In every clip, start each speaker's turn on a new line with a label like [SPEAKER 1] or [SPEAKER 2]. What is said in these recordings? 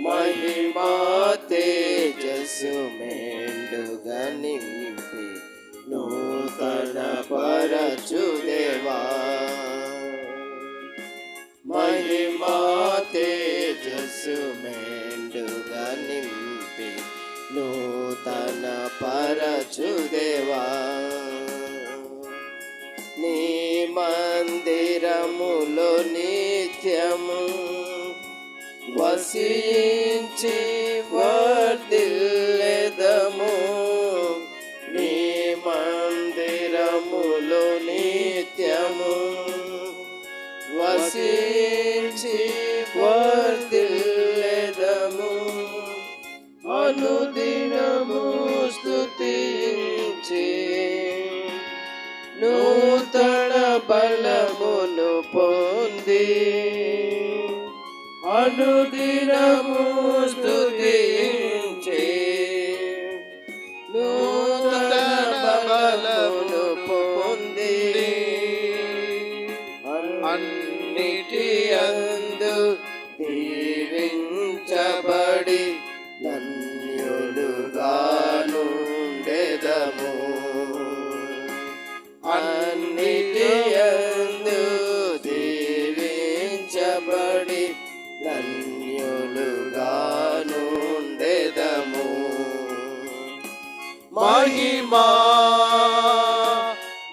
[SPEAKER 1] మహిమా తేజస్సు మెండుగా నింపి నూతన పరచు దేవా. మహిమా తేజస్సు మెండుగా నింపి నూతన పరచు దేవా. నీ మందిరములో నిత్యము వసించి వర్ధిల్లెదము. నీ మందిరములో నిత్యము వసించి వర్ధిల్లెదము. అనుదినము స్తుతించి నూతన బలమును పొంది అనుదినము స్తుతించి నూతన బలమును పొంది అన్నిటి యందు దీవించబడి ధన్యులుగానుండెదము. అన్నిటి యందు దీవించబడి ధన్యులుగానుండెదము. మహిమా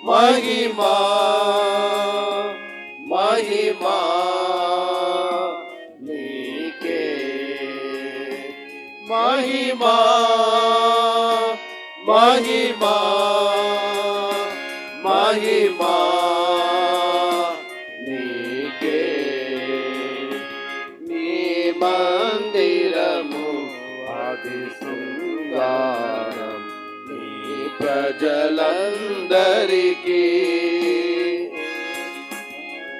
[SPEAKER 1] మహిమా మహిమా నీకే. మహిమా మహిమా మహిమా నీకే. నీ మందిరము ఆది శృంగారం నీ ప్రజలందరికీ.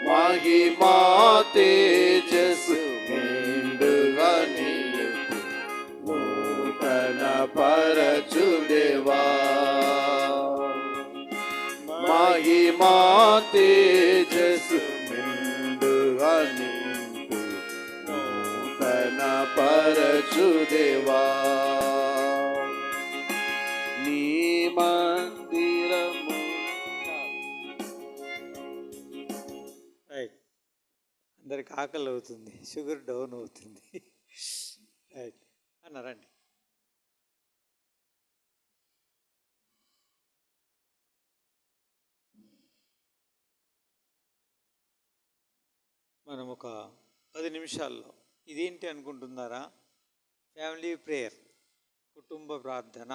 [SPEAKER 1] మహిమా తేజస్సు మెండుగా నింపి నూతన పరచు దేవా. మహిమా తేజస్సు మెండుగా నింపి నూతన పరచు దేవా. నీ మందిరము.
[SPEAKER 2] అందరికి ఆకలి అవుతుంది, షుగర్ డౌన్ అవుతుంది. రైట్ అన్నారండి. మనం ఒక 10 నిమిషాల్లో ఇదేంటి అనుకుంటున్నారా? ఫ్యామిలీ ప్రేయర్, కుటుంబ ప్రార్థన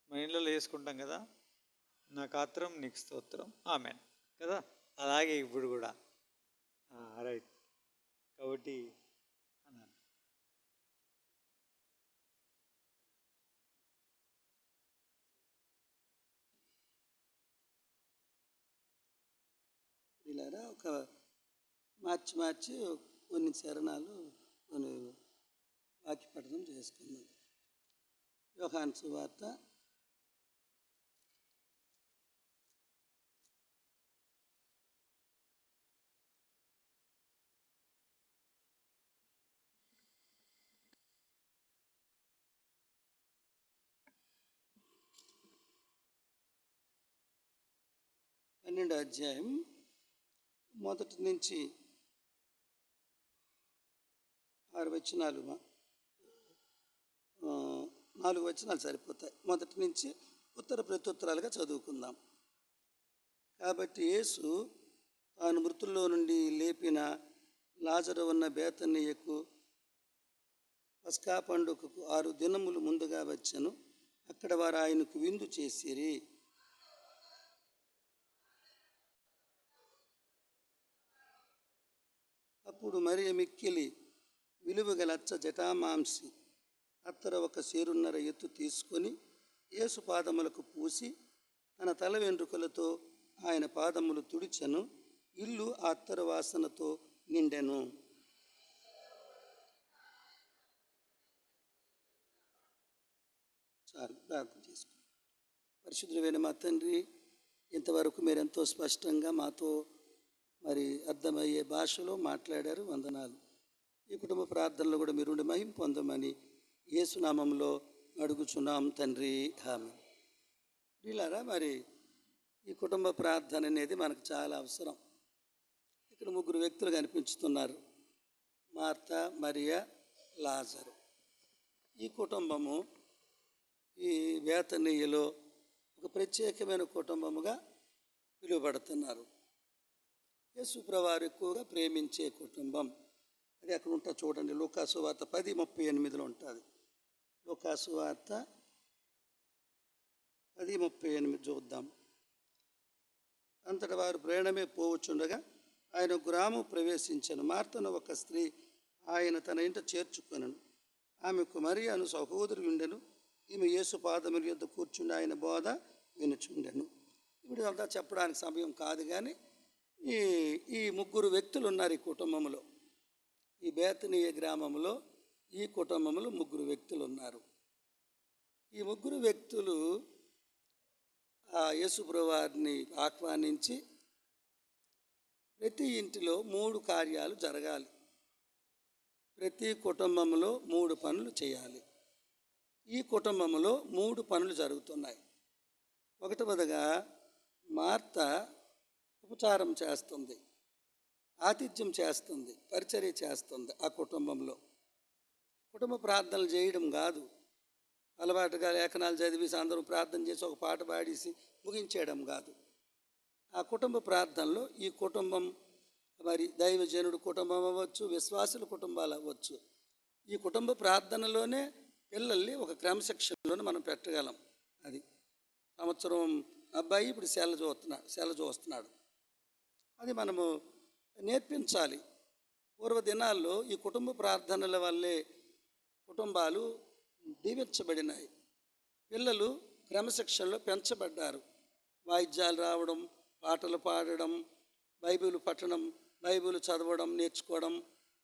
[SPEAKER 2] మన ఇళ్ళలో చేసుకుంటాం కదా. నా గాత్రం నీకు స్తోత్రం ఆమెన్ కదా. అలాగే ఇప్పుడు కూడా రైట్. కాబట్టి అన్నాను.
[SPEAKER 3] ఇలారా ఒక మార్చి కొన్ని చరణాలు కొన్ని వాక్యపఠనం చేసుకుందాం. యోహాను సువార్త 12వ అధ్యాయం మొదటి నుంచి 6 వచనాలు, 4 వచనాలు సరిపోతాయి. మొదటి నుంచి ఉత్తర ప్రత్యుత్తరాలుగా చదువుకుందాం. కాబట్టి యేసు తాను మృతుల్లో నుండి లేపిన లాజరు ఉన్న బేతనియకు పస్కా పండుగకు 6 దినములు ముందుగా వచ్చెను. అక్కడ వారు ఆయనకు విందు చేసిరి. అప్పుడు మరియ మిక్కిలి విలువగల అచ్చ జటామాంసి అత్తర 1 సేరున్నర ఎత్తు తీసుకొని యేసు పాదములకు పూసి తన తల వెంట్రుకలతో ఆయన పాదములు తుడిచెను. ఇల్లు ఆ అత్తరు వాసనతో నిండెను. చాలు, ప్రార్థన చేసుకుని. పరిశుద్ధుడైన మా తండ్రి, ఇంతవరకు మీరు ఎంతో స్పష్టంగా మాతో మరి అర్థమయ్యే భాషలో మాట్లాడారు. వందనాలు. ఈ కుటుంబ ప్రార్థనలో కూడా మీరు మహిమ పొందమని యేసునామంలో అడుగుచున్నాం తండ్రి. ఆమేన్. వీళ్ళారా మరి ఈ కుటుంబ ప్రార్థన అనేది మనకు చాలా అవసరం. ఇక్కడ ముగ్గురు వ్యక్తులు కనిపించుతున్నారు, మార్త, మరియా, లాజరు. ఈ కుటుంబము ఈ బేతనీయలో ఒక ప్రత్యేకమైన కుటుంబముగా పిలువబడుతున్నారు. యేసుప్రభువారు ఎక్కువగా ప్రేమించే కుటుంబం. అది అక్కడ ఉంటుంది చూడండి, లూకాసు వార్త 10:38 ఉంటుంది. లూకాసు వార్త 10:38 చూద్దాం. అంతటా వారు ప్రయాణమే పోవచ్చుండగా ఆయన గ్రామం ప్రవేశించను. మార్తను ఒక స్త్రీ ఆయన తన ఇంట చేర్చుకొనను. ఆమెకు మరియను సహోదరు ఉండెను. ఈమె యేసు పాదముల యొద్ద కూర్చుండి ఆయన బోధ వినుచుండెను. ఇప్పుడు అంతా చెప్పడానికి సమయం కాదు, కానీ ఈ ముగ్గురు వ్యక్తులు ఉన్నారు ఈ కుటుంబంలో. ఈ బేతనీయ గ్రామంలో ఈ కుటుంబంలో ముగ్గురు వ్యక్తులు ఉన్నారు. ఈ ముగ్గురు వ్యక్తులు ఆ యేసుప్రభువారిని ఆహ్వానించి ప్రతి ఇంటిలో 3 కార్యాలు జరగాలి. ప్రతి కుటుంబంలో 3 పనులు చేయాలి. ఈ కుటుంబంలో 3 పనులు జరుగుతున్నాయి. ఒకటవదిగా మార్త ఉపచారం చేస్తుంది, ఆతిథ్యం చేస్తుంది, పరిచర్య చేస్తుంది. ఆ కుటుంబంలో కుటుంబ ప్రార్థనలు చేయడం కాదు, అలవాటుగా లేఖనాలు చదివేసి అందరూ ప్రార్థన చేసి ఒక పాట పాడేసి ముగించేయడం కాదు. ఆ కుటుంబ ప్రార్థనలో ఈ కుటుంబం మరి దైవజనుడు కుటుంబం అవ్వచ్చు, విశ్వాసుల కుటుంబాలు అవ్వచ్చు. ఈ కుటుంబ ప్రార్థనలోనే పిల్లల్ని ఒక క్రమశిక్షణలోనే మనం పెట్టగలం. అది సంవత్సరం అబ్బాయి ఇప్పుడు సెల చూస్తున్నాడు. అది మనము నేర్పించాలి. పూర్వ దినాల్లో ఈ కుటుంబ ప్రార్థనల వల్లే కుటుంబాలు దీవించబడినాయి. పిల్లలు క్రమశిక్షణలో పెంచబడ్డారు. వాయిద్యాలు రావడం, పాటలు పాడడం, బైబిల్ పఠనం, బైబిల్ చదవడం, నేర్చుకోవడం,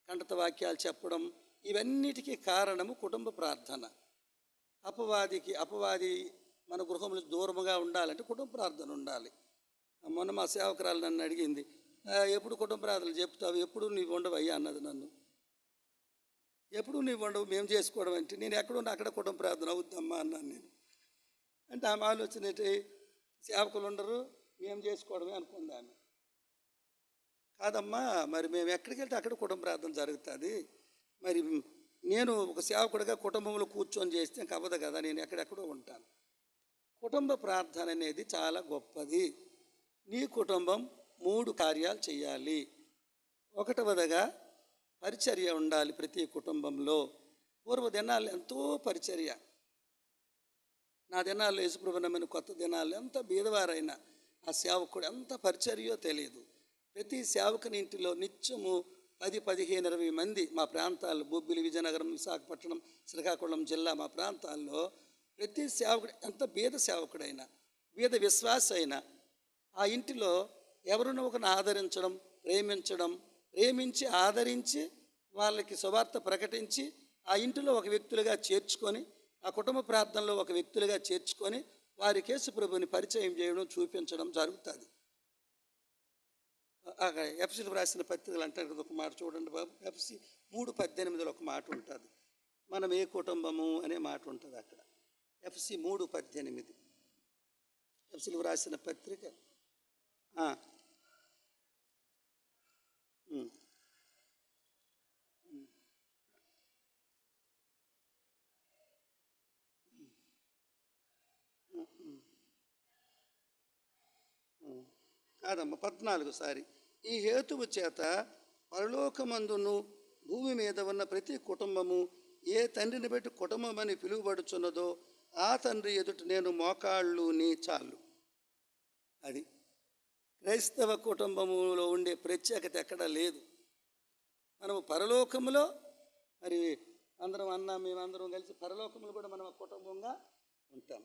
[SPEAKER 3] కంఠత వాక్యాలు చెప్పడం, ఇవన్నిటికీ కారణము కుటుంబ ప్రార్థన. అపవాది మన గృహంలో దూరముగా ఉండాలంటే కుటుంబ ప్రార్థన ఉండాలి. మొన్న మా సేవకురాలు నన్ను అడిగింది, ఎప్పుడు కుటుంబ ప్రార్థనలు చెప్తావు, ఎప్పుడు నీవు ఉండవు అయ్యా అన్నది నన్ను. ఎప్పుడు నీవు ఉండవు, మేము చేసుకోవడం అంటే నేను ఎక్కడున్నా అక్కడ కుటుంబ ప్రార్థన అవుద్దమ్మా అన్నాను నేను. అంటే ఆమె ఆలోచన ఏంటి, సేవకులు ఉండరు, మేము చేసుకోవడమే అనుకుంది ఆమె. కాదమ్మా, మరి మేము ఎక్కడికి వెళ్తే అక్కడ కుటుంబ ప్రార్థన జరుగుతుంది. మరి నేను ఒక సేవకుడిగా కుటుంబంలో కూర్చొని చేస్తే ఇంకా అవ్వదు కదా, నేను ఎక్కడెక్కడో ఉంటాను. కుటుంబ ప్రార్థన అనేది చాలా గొప్పది. నీ కుటుంబం 3 కార్యాలు చేయాలి. ఒకటవదిగా పరిచర్య ఉండాలి ప్రతి కుటుంబంలో. పూర్వ దినాలు ఎంతో పరిచర్య. నా దినాల్లో యేసుప్రభునమైన కొత్త దినాల్లో ఎంత బీదవారైనా ఆ సేవకుడు ఎంత పరిచర్యో తెలియదు. ప్రతి సేవకుని ఇంటిలో నిత్యము 10, 15, 20 మంది మా ప్రాంతాల్లో బొబ్బిలి, విజయనగరం, విశాఖపట్నం, శ్రీకాకుళం జిల్లా మా ప్రాంతాల్లో ప్రతి సేవకుడు ఎంత బీద సేవకుడైనా, బీద విశ్వాస అయినా ఆ ఇంటిలో ఎవరినో ఒకరిని ఆదరించడం, ప్రేమించి ఆదరించి వాళ్ళకి సువార్త ప్రకటించి ఆ ఇంటిలో ఒక వ్యక్తులుగా చేర్చుకొని, ఆ కుటుంబ ప్రార్థనలో ఒక వ్యక్తులుగా చేర్చుకొని వారికి యేసు ప్రభువుని పరిచయం చేయడం, చూపించడం జరుగుతుంది. ఎఫ్సీలకు రాసిన పత్రికలు అంటారు కదా, ఒక మాట చూడండి బాబు. ఎఫ్సీ 3:18 ఒక మాట ఉంటుంది, మనం ఏ కుటుంబము అనే మాట ఉంటుంది అక్కడ. ఎఫ్సీ 3:18 ఎఫ్సీలకు రాసిన పత్రిక. కాదమ్మా 14 ఈ హేతువు చేత పరలోకమందును భూమి మీద ఉన్న ప్రతి కుటుంబము ఏ తండ్రిని బట్టి కుటుంబం అని పిలువబడుచున్నదో ఆ తండ్రి ఎదుట నేను మోకాళ్ళు నీ చాలు. అది క్రైస్తవ కుటుంబములో ఉండే ప్రత్యేకత ఎక్కడా లేదు. మనము పరలోకములో మరి అందరం మేమందరం కలిసి పరలోకములు కూడా మనం కుటుంబంగా ఉంటాం.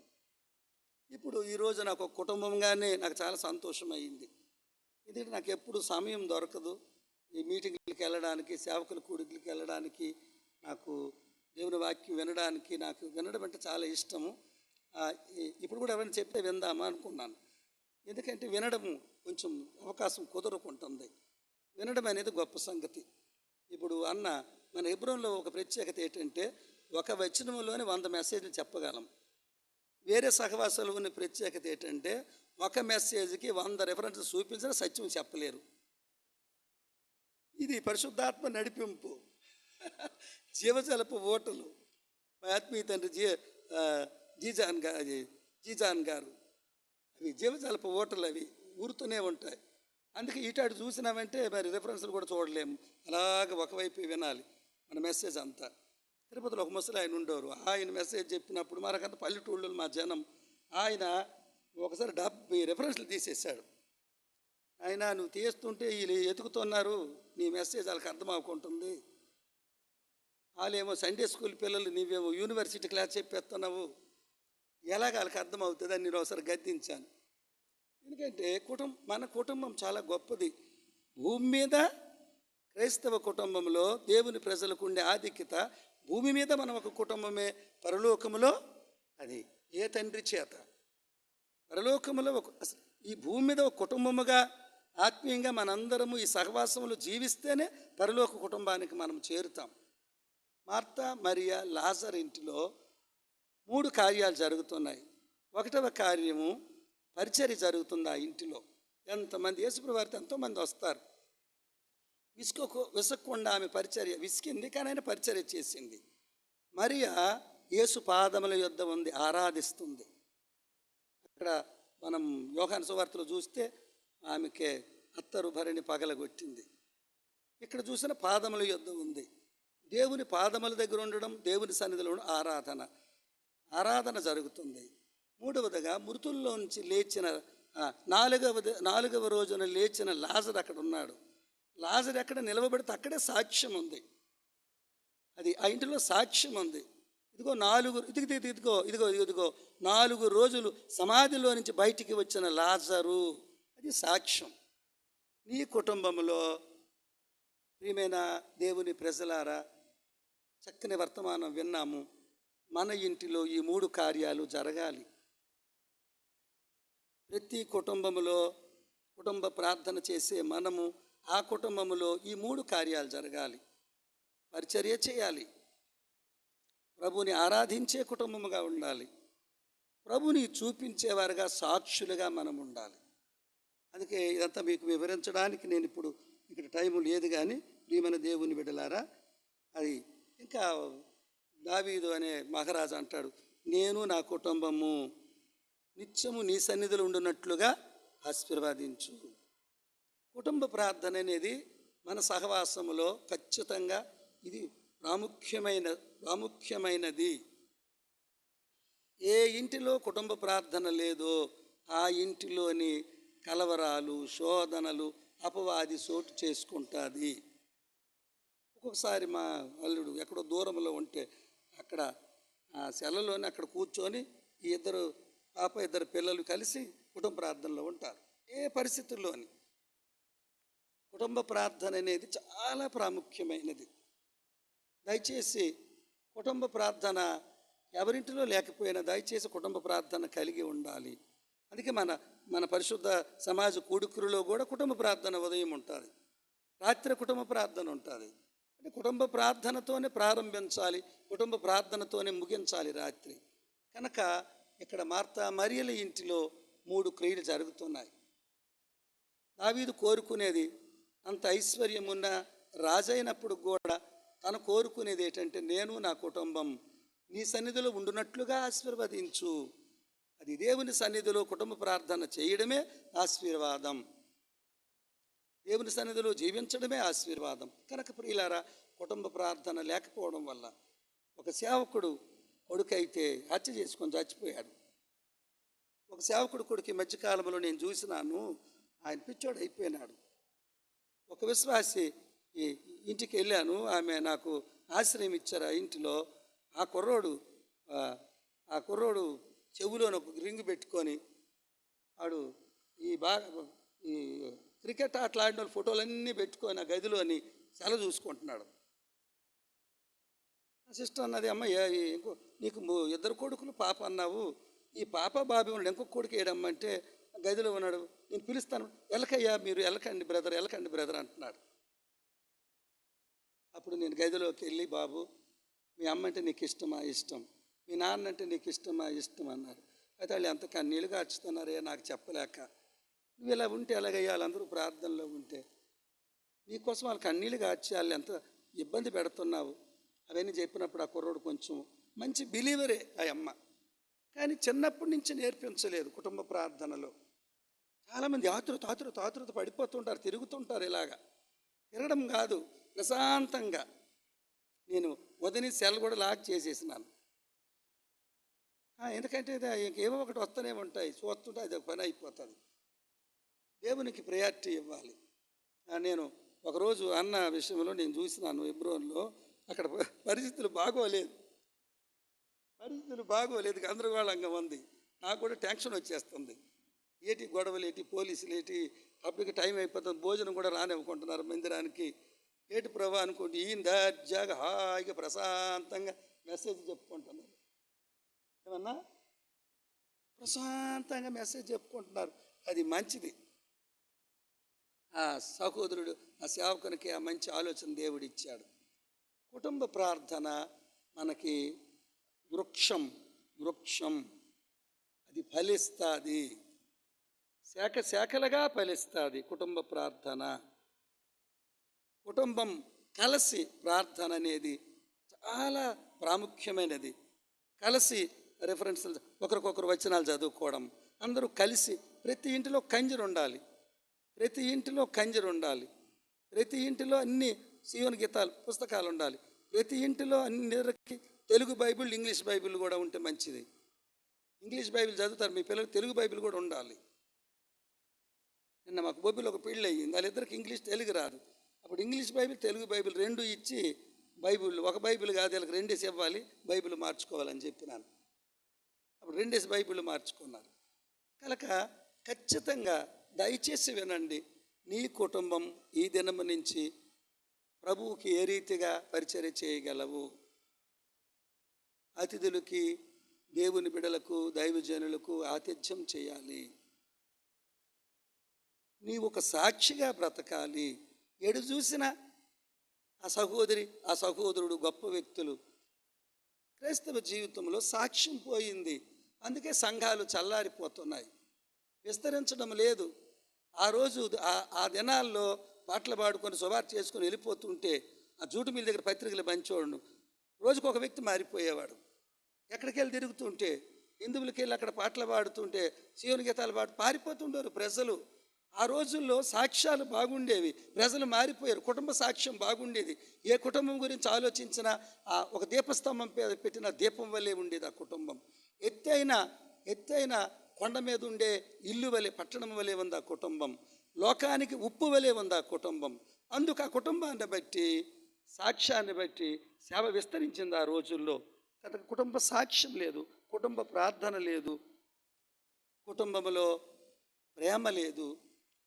[SPEAKER 3] ఇప్పుడు ఈరోజు నాకు ఒక కుటుంబంగానే నాకు చాలా సంతోషం అయింది. ఎందుకంటే నాకు ఎప్పుడు సమయం దొరకదు ఈ మీటింగ్లకి వెళ్ళడానికి, సేవకుల కూడికలకి వెళ్ళడానికి, నాకు దేవుని వాక్యం వినడానికి. నాకు వినడం అంటే చాలా ఇష్టము. ఇప్పుడు కూడా ఎవరైనా చెప్తే విందామా అనుకున్నాను. ఎందుకంటే వినడము కొంచెం అవకాశం కుదరకుంటుంది. వినడం అనేది గొప్ప సంగతి. ఇప్పుడు అన్న మన హెబ్రోన్లో ఒక ప్రత్యేకత ఏంటంటే ఒక వచనంలోనే 100 మెసేజ్లు చెప్పగలం. వేరే సహవాసాలు ఉన్న ప్రత్యేకత ఏంటంటే ఒక మెసేజ్కి 100 రెఫరెన్సెస్ చూపించిన సత్యం చెప్పలేరు. ఇది పరిశుద్ధాత్మ నడిపింపు. జీవజలపు ఓటలు. మా ఆత్మీయ తండ్రి జీజాన్ గారు అవి జీవజలపు ఓటలు, అవి ఊరుతూనే ఉంటాయి. అందుకే ఇటాడు చూసినామంటే మరి రెఫరెన్స్లు కూడా చూడలేము, అలాగ ఒకవైపు వినాలి మన మెసేజ్ అంతా. తిరుపతిలో ఒక ముసలి ఆయన ఉండేవారు. ఆయన మెసేజ్ చెప్పినప్పుడు మనకంత పల్లెటూళ్ళు మా జనం, ఆయన ఒకసారి 70 రెఫరెన్స్లు తీసేశాడు. ఆయన నువ్వు తీస్తుంటే వీళ్ళు ఎతుకుతున్నారు, నీ మెసేజ్ వాళ్ళకి అర్థం అవ్వకుంటుంది, వాళ్ళేమో సండే స్కూల్ పిల్లలు, నీవేమో యూనివర్సిటీ క్లాస్ చెప్పేస్తున్నావు, ఎలాగ వాళ్ళకి అర్థమవుతుంది అని నేను ఒకసారి గద్దించాను. ఎందుకంటే మన కుటుంబం చాలా గొప్పది. భూమి మీద క్రైస్తవ కుటుంబంలో దేవుని ప్రజలకు ఉండే ఆధిక్యత, భూమి మీద మనం ఒక కుటుంబమే, పరలోకములో అది ఏ తండ్రి చేత, పరలోకములో ఈ భూమి మీద ఒక కుటుంబముగా ఆత్మీయంగా మనందరము ఈ సహవాసములు జీవిస్తేనే పరలోక కుటుంబానికి మనం చేరుతాం. మార్తా, మరియా, లాజర్ ఇంటిలో 3 కార్యాలు జరుగుతున్నాయి. 1వ కార్యము పరిచర్య జరుగుతుంది ఆ ఇంటిలో. ఎంతమంది యేసుప్రభు వారితో ఎంతోమంది వస్తారు. విసక్కుండా ఆమె పరిచర్య విసికింది, కానీ ఆయన పరిచర్య చేసింది. మరియా యేసు పాదముల యొద్ద ఉంది, ఆరాధిస్తుంది. అక్కడ మనం యోహాను సువార్తలో చూస్తే ఆమెకే అత్తరు భరిణి పగలగొట్టింది. ఇక్కడ చూసిన పాదముల యొద్ద ఉంది. దేవుని పాదముల దగ్గర ఉండడం, దేవుని సన్నిధిలో ఆరాధన జరుగుతుంది. 3వదిగా మృతుల్లోంచి లేచిన 4వ రోజున లేచిన లాజరు అక్కడ ఉన్నాడు. లాజరు ఎక్కడ నిలవబడితే అక్కడే సాక్ష్యం ఉంది. అది ఆ ఇంటిలో సాక్ష్యం ఉంది. ఇదిగో 4 రోజులు సమాధిలో నుంచి బయటికి వచ్చిన లాజరు, అది సాక్ష్యం. నీ కుటుంబంలో ప్రియమైన దేవుని ప్రజలారా, చక్కని వర్తమానం విన్నాము. మన ఇంటిలో ఈ 3 కార్యాలు జరగాలి. ప్రతి కుటుంబంలో కుటుంబ ప్రార్థన చేసే మనము ఆ కుటుంబంలో ఈ 3 కార్యాలు జరగాలి. పరిచర్య చేయాలి, ప్రభుని ఆరాధించే కుటుంబముగా ఉండాలి, ప్రభుని చూపించేవారుగా సాక్షులుగా మనం ఉండాలి. అందుకే ఇదంతా మీకు వివరించడానికి నేను ఇప్పుడు ఇక్కడ టైం లేదు. కానీ ప్రియమైన దేవుని బిడ్డలారా, అది ఇంకా దావీదు అనే మహారాజు అంటాడు, నేను నా కుటుంబము నిత్యము నీ సన్నిధిలో ఉండునట్లుగా ఆశీర్వదించు. కుటుంబ ప్రార్థన అనేది మన సహవాసములో ఖచ్చితంగా ఇది ప్రాముఖ్యమైనది. ఏ ఇంటిలో కుటుంబ ప్రార్థన లేదో ఆ ఇంటిలోని కలవరాలు, శోధనలు, అపవాది చోటు చేసుకుంటుంది. ఒక్కొక్కసారి మా అల్లుడు ఎక్కడో దూరంలో ఉంటే అక్కడ ఆ సెలలోని అక్కడ కూర్చొని ఈ 2 పిల్లలు కలిసి కుటుంబ ప్రార్థనలో ఉంటారు. ఏ పరిస్థితుల్లోని కుటుంబ ప్రార్థన అనేది చాలా ప్రాముఖ్యమైనది. దయచేసి కుటుంబ ప్రార్థన ఎవరింటిలో లేకపోయినా దయచేసి కుటుంబ ప్రార్థన కలిగి ఉండాలి. అందుకే మన పరిశుద్ధ సమాజ కూడుకురులో కూడా కుటుంబ ప్రార్థన ఉదయం ఉంటుంది, రాత్రి కుటుంబ ప్రార్థన ఉంటుంది. అంటే కుటుంబ ప్రార్థనతోనే ప్రారంభించాలి, కుటుంబ ప్రార్థనతోనే ముగించాలి రాత్రి. కనుక ఇక్కడ మార్తా మరియల ఇంటిలో 3 క్రియలు జరుగుతున్నాయి. దావీదు కోరుకునేది అంత ఐశ్వర్యం ఉన్న రాజైనప్పుడు కూడా తను కోరుకునేది ఏంటంటే, నేను నా కుటుంబం నీ సన్నిధిలో ఉండునట్లుగా ఆశీర్వదించు. అది దేవుని సన్నిధిలో కుటుంబ ప్రార్థన చేయడమే ఆశీర్వాదం, దేవుని సన్నిధిలో జీవించడమే ఆశీర్వాదం. కనుక ప్రియులారా, కుటుంబ ప్రార్థన లేకపోవడం వల్ల ఒక సేవకుడు కొడుకైతే హత్య చేసుకొని చచ్చిపోయాడు. ఒక సేవకుడు కొడుకు మధ్యకాలంలో నేను చూసినాను, ఆయన పిచ్చోడు అయిపోయినాడు. ఒక విశ్వాసి ఇంటికి వెళ్ళాను, ఆమె నాకు ఆశ్రయం ఇచ్చారు ఆ ఇంటిలో. ఆ కుర్రోడు చెవులోని ఒక రింగు పెట్టుకొని వాడు ఈ క్రికెట్ ఆటలాడిన వాళ్ళ ఫోటోలన్నీ పెట్టుకొని ఆ గదిలోని సెల చూసుకుంటున్నాడు. ఆ సిస్టర్ అన్నది, అమ్మ నీకు 2 కొడుకులు పాప అన్నావు, ఈ పాప బాబీ ఉన్నాడు, ఇంకొక కొడుకు ఏడమ్మంటే గదిలో ఉన్నాడు, నేను పిలుస్తాను, వెళ్ళకయ్యా, మీరు వెళ్ళకండి బ్రదర్ అంటున్నాడు. ఆ అప్పుడు నేను గదిలోకి వెళ్ళి, బాబు మీ అమ్మ అంటే నీకు ఇష్టమా? ఇష్టం. మీ నాన్న అంటే నీకు ఇష్టమా? ఇష్టం అన్నారు. అయితే వాళ్ళు ఎంత కన్నీళ్ళు కార్చుతున్నారే నాకు చెప్పలేక. నువ్వు ఇలా ఉంటే ఎలాగయ్యా? వాళ్ళందరూ ప్రార్థనలో ఉంటే నీకోసం వాళ్ళు కన్నీళ్ళు కార్చి వాళ్ళు ఎంత ఇబ్బంది పెడుతున్నావు అవన్నీ చెప్పినప్పుడు ఆ కుర్రోడు కొంచెం మంచి బిలీవరే ఆ అమ్మ, కానీ చిన్నప్పటి నుంచి నేర్పించలేదు కుటుంబ ప్రార్థనలో. చాలామంది ఆతురత పడిపోతుంటారు, తిరుగుతుంటారు. ఇలాగా తిరగడం కాదు, ప్రశాంతంగా. నేను వదిని సెల్ కూడా లాక్ చేసేసినాను. ఎందుకంటే ఇంకేవో ఒకటి వస్తూనే ఉంటాయి, చూస్తుంటే అది ఒక పని అయిపోతుంది. దేవునికి ప్రయారిటీ ఇవ్వాలి. నేను ఒకరోజు అన్న విషయంలో నేను చూసినాను హెబ్రోన్లో, అక్కడ పరిస్థితులు బాగోలేదు, గందరగోళంగా ఉంది. నాకు కూడా టెన్షన్ వచ్చేస్తుంది. ఏటి గొడవలు, ఏటి పోలీసులు, ఏటి అప్పటికి టైం అయిపోతుంది, భోజనం కూడా రానివ్వకుంటున్నారు మందిరానికి. ఏటి ప్రభా అనుకుంటే ఈయన దర్జాగా హాయిగా ప్రశాంతంగా మెసేజ్ చెప్పుకుంటున్నారు. ఏమన్నా ప్రశాంతంగా మెసేజ్ చెప్పుకుంటున్నారు, అది మంచిది. ఆ సహోదరుడు, ఆ సేవకునికి ఆ మంచి ఆలోచన దేవుడు ఇచ్చాడు. కుటుంబ ప్రార్థన మనకి వృక్షం అది ఫలిస్తుంది, శాఖలుగా ఫలిస్తుంది. కుటుంబ ప్రార్థన, కుటుంబం కలిసి ప్రార్థన అనేది చాలా ప్రాముఖ్యమైనది. కలిసి రెఫరెన్స్లు, ఒకరికొకరు వచనాలు చదువుకోవడం, అందరూ కలిసి. ప్రతి ఇంటిలో కంజరు ఉండాలి, ప్రతి ఇంటిలో అన్ని సీయోను గీతాలు పుస్తకాలు ఉండాలి, ప్రతి ఇంటిలో అన్నిటికీ తెలుగు బైబిల్, ఇంగ్లీష్ బైబిల్ కూడా ఉంటే మంచిది. ఇంగ్లీష్ బైబిల్ చదువుతారు మీ పిల్లలు, తెలుగు బైబిల్ కూడా ఉండాలి. నిన్న మాకు బొబ్బిలో ఒక పెళ్ళి అయ్యింది, వాళ్ళిద్దరికి ఇంగ్లీష్ తెలుగు రాదు. అప్పుడు ఇంగ్లీష్ బైబిల్, తెలుగు బైబిల్ రెండు ఇచ్చి, బైబిల్ ఒక బైబిల్ కాదు వీళ్ళకి రెండేసి ఇవ్వాలి, బైబిల్ మార్చుకోవాలని చెప్పినాను. అప్పుడు రెండేసి బైబిల్ మార్చుకున్నారు. కనుక ఖచ్చితంగా దయచేసి వినండి, నీ కుటుంబం ఈ దినము నుంచి ప్రభువుకి ఏ రీతిగా పరిచర్య చేయగలవు. అతిథులకి, దేవుని బిడలకు, దైవజనులకు ఆతిథ్యం చేయాలి. నీవు ఒక సాక్షిగా బ్రతకాలి. ఎడు చూసిన ఆ సహోదరి, ఆ సహోదరుడు గొప్ప వ్యక్తులు. క్రైస్తవ జీవితంలో సాక్ష్యం పోయింది, అందుకే సంఘాలు చల్లారిపోతున్నాయి, విస్తరించడం లేదు. ఆ రోజు ఆ దినాల్లో పాటలు పాడుకొని సువార్త చేసుకొని వెళ్ళిపోతుంటే ఆ జూటు మిల్ దగ్గర పత్రికలు పంచోడు, రోజుకు ఒక వ్యక్తి మారిపోయేవాడు. ఎక్కడికి వెళ్ళి తిరుగుతుంటే, హిందువులకి వెళ్ళి అక్కడ పాటలు పాడుతుంటే, సీయోను గీతాలు పారిపోతుంటారు ప్రజలు. ఆ రోజుల్లో సాక్ష్యాలు బాగుండేవి, ప్రజలు మారిపోయారు, కుటుంబ సాక్ష్యం బాగుండేది. ఏ కుటుంబం గురించి ఆలోచించినా ఒక దీపస్తంభం పెట్టిన దీపం వల్లే ఉండేది ఆ కుటుంబం. ఎత్తైన కొండ మీద ఉండే ఇల్లు వలె, పట్టణం వలె ఉంది ఆ కుటుంబం. లోకానికి ఉప్పు వలె ఉంది ఆ కుటుంబం. అందుకు ఆ కుటుంబాన్ని బట్టి, సాక్ష్యాన్ని బట్టి సేవ విస్తరించింది ఆ రోజుల్లో. కనుక కుటుంబ సాక్ష్యం లేదు, కుటుంబ ప్రార్థన లేదు, కుటుంబంలో ప్రేమ లేదు,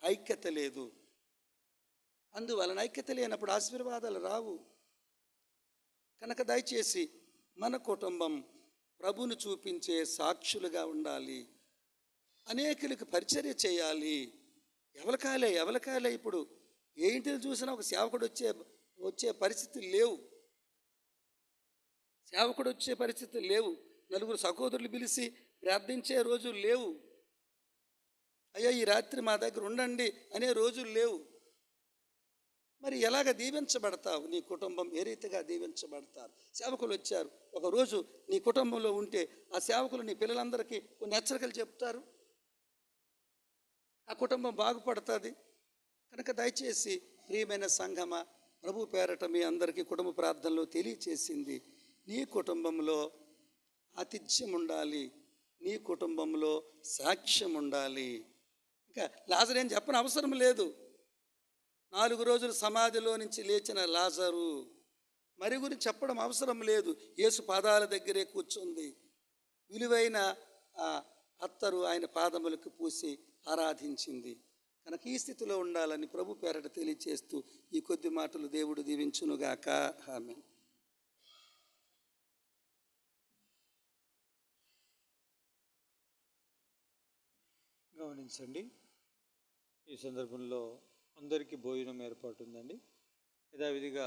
[SPEAKER 3] ఐక్యత లేదు. అందువలన ఐక్యత లేనప్పుడు ఆశీర్వాదాలు రావు. కనుక దయచేసి మన కుటుంబం ప్రభువును చూపించే సాక్షులుగా ఉండాలి, అనేకులకు పరిచర్య చేయాలి. ఎవరికాలే ఇప్పుడు ఏ ఇంటిని చూసినా ఒక సేవకుడు వచ్చే పరిస్థితులు లేవు. నలుగురు సహోదరులు పిలిచి ప్రార్థించే రోజులు లేవు. అయ్యా ఈ రాత్రి మా దగ్గర ఉండండి అనే రోజులు లేవు. మరి ఎలాగ దీవించబడతావు? నీ కుటుంబం ఏ రీతిగా దీవించబడతారు? సేవకులు వచ్చారు, ఒకరోజు నీ కుటుంబంలో ఉంటే ఆ సేవకులు నీ పిల్లలందరికీ కొన్ని హెచ్చరికలు చెప్తారు, ఆ కుటుంబం బాగుపడుతుంది. కనుక దయచేసి ప్రియమైన సంఘమా, ప్రభు పేరట మీ అందరికీ కుటుంబ ప్రార్థనలో తెలియచేసింది, నీ కుటుంబంలో ఆతిథ్యం ఉండాలి, నీ కుటుంబంలో సాక్ష్యం ఉండాలి. ఇంకా లాజరు ఏం చెప్పని అవసరం లేదు. 4 రోజులు సమాధిలో నుంచి లేచిన లాజరు మరి గురించి చెప్పడం అవసరం లేదు. యేసు పాదాల దగ్గరే కూర్చుంది, విలువైన అత్తరు ఆయన పాదములకు పూసి ఆరాధించింది. కనుక ఈ స్థితిలో ఉండాలని ప్రభు పేరట తెలియచేస్తూ ఈ కొద్ది మాటలు దేవుడు దీవించునుగాక. ఆమేన్.
[SPEAKER 2] గమనించండి, ఈ సందర్భంలో అందరికీ భోజనం ఏర్పాటు ఉందండి. యథావిధిగా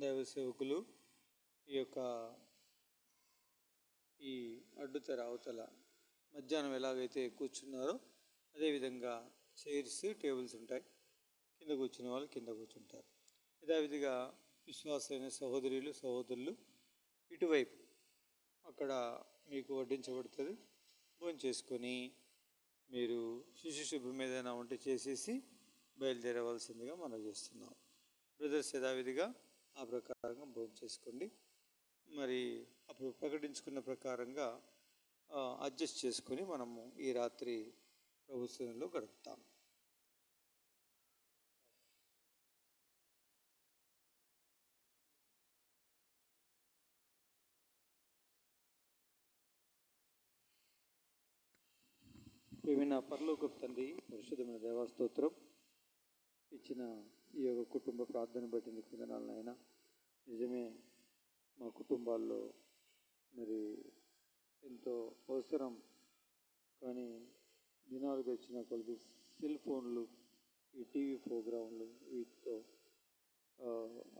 [SPEAKER 2] దైవ సేవకులు ఈ అడ్డుతెర అవతల మధ్యాహ్నం ఎలాగైతే కూర్చున్నారో అదేవిధంగా చైర్స్ టేబుల్స్ ఉంటాయి. కింద కూర్చున్న వాళ్ళు కింద కూర్చుంటారు. యథావిధిగా విశ్వాసైన సహోదరులు ఇటువైపు అక్కడ మీకు వడ్డించబడుతుంది. భోజనం చేసుకొని మీరు శుభ్రం ఏదైనా ఉంటే చేసేసి బయలుదేరవలసిందిగా మనం చేస్తున్నాం. బ్రదర్స్ యథావిధిగా ఆ ప్రకారంగా భోజనం చేసుకోండి. మరి అప్పుడు ప్రకటించుకున్న ప్రకారంగా అడ్జస్ట్ చేసుకొని మనము ఈ రాత్రి ప్రభుత్వంలో గడుపుతాం. ప్రియమైన పరలోకపు తండ్రి, పరిశుద్ధమైన దేవస్తోత్రం ఇచ్చిన ఈ యొక్క కుటుంబ ప్రార్థన బట్టి నీకు వందనాలు నాయనా. నిజమే, మా కుటుంబాల్లో మరి ఎంతో అవసరం, కానీ దినాలు వచ్చిన కొద్ది సెల్ ఫోన్లు, ఈ టీవీ ప్రోగ్రాంలు, వీటితో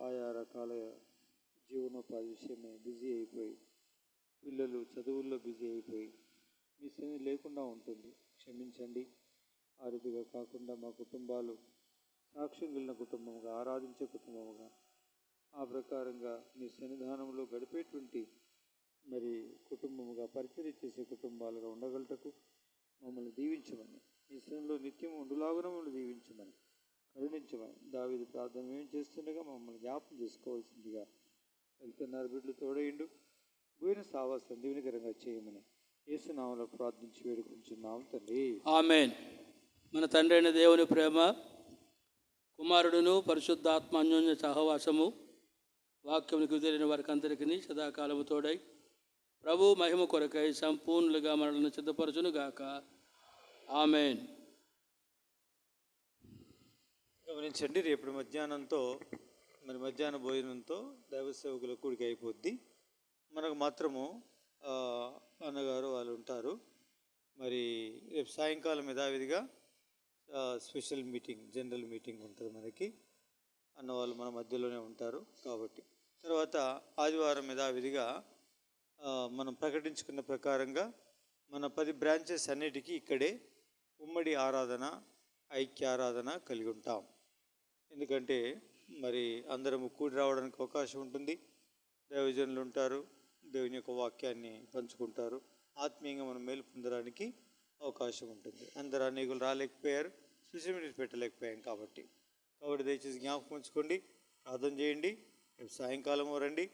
[SPEAKER 2] ఆయా రకాల జీవనోపాధి విషయమే బిజీ అయిపోయి, పిల్లలు చదువుల్లో బిజీ అయిపోయి మీ సన్నిధి లేకుండా ఉంటుంది. క్షమించండి. ఆ రీతిగా కాకుండా మా కుటుంబాలు సాక్ష్యం కలిగిన కుటుంబముగా, ఆరాధించే కుటుంబముగా, ఆ ప్రకారంగా మీ సన్నిధానంలో గడిపేటువంటి మరి కుటుంబముగా, పరిచర్య చేసే కుటుంబాలుగా ఉండగలటకు మమ్మల్ని దీవించమని, మీ సన్నిధిలో నిత్యం ఉండులాగున మమ్మల్ని దీవించమని, కరుణించమని దావీదు ప్రార్థన ఏం చేస్తుండగా మమ్మల్ని జ్ఞాపకం చేసుకోవాల్సిందిగా వెళ్తున్నారు. బిడ్డలు తోడయిండు, పోయిన సావాసం దీవెనకరంగా చేయమని యేసు నామములో ప్రార్థించి వేడుకుంటున్నాం తండ్రి,
[SPEAKER 4] ఆమేన్. మన తండ్రి అయిన దేవుని ప్రేమ, కుమారుడును పరిశుద్ధాత్మ అన్యోన్య సహవాసము వాక్యమునికి తెలియని వారికి అందరికీ సదాకాలము తోడై ప్రభు మహిమ కొరకై సంపూర్ణులుగా మనల్ని సిద్ధపరచును గాక. ఆమేన్.
[SPEAKER 2] గమనించండి, రేపు మధ్యాహ్న భోజనంతో దైవ సేవకుల కూడిక అయిపోద్ది. మనకు మాత్రము అన్నగారు వాళ్ళు ఉంటారు. మరి రేపు సాయంకాలం యథావిధిగా స్పెషల్ మీటింగ్, జనరల్ మీటింగ్ ఉంటుంది. మనకి అన్నవాళ్ళు మన మధ్యలోనే ఉంటారు కాబట్టి. తర్వాత ఆదివారం యథావిధిగా మనం ప్రకటించుకున్న ప్రకారంగా మన 10 బ్రాంచెస్ అన్నిటికీ ఇక్కడే ఉమ్మడి ఆరాధన, ఐక్య ఆరాధన కలిగి ఉంటాం. ఎందుకంటే మరి అందరము కూడి రావడానికి అవకాశం ఉంటుంది. దైవజనులు ఉంటారు, దేవుని యొక్క వాక్యాన్ని పంచుకుంటారు. ఆత్మీయంగా మనం మేలు పొందడానికి అవకాశం ఉంటుంది. అందరూ అనేకులు రాలేకపోయారు, స్పెషల్ మీటింగ్స్ పెట్టలేకపోయాం కాబట్టి దయచేసి జ్ఞాపకం ఉంచుకోండి, ప్రార్థన చేయండి. రేపు సాయంకాలం రండి.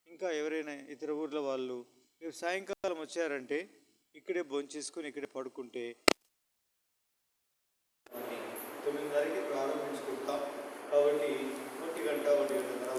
[SPEAKER 2] ఇంకా ఎవరైనా ఇతర ఊర్ల వాళ్ళు రేపు సాయంకాలం వచ్చారంటే ఇక్కడే భోంచేసుకొని ఇక్కడే పడుకుంటే 9:30కి ప్రారంభించుకుంటాం. కాబట్టి 1 గంట 1 గంటన్నర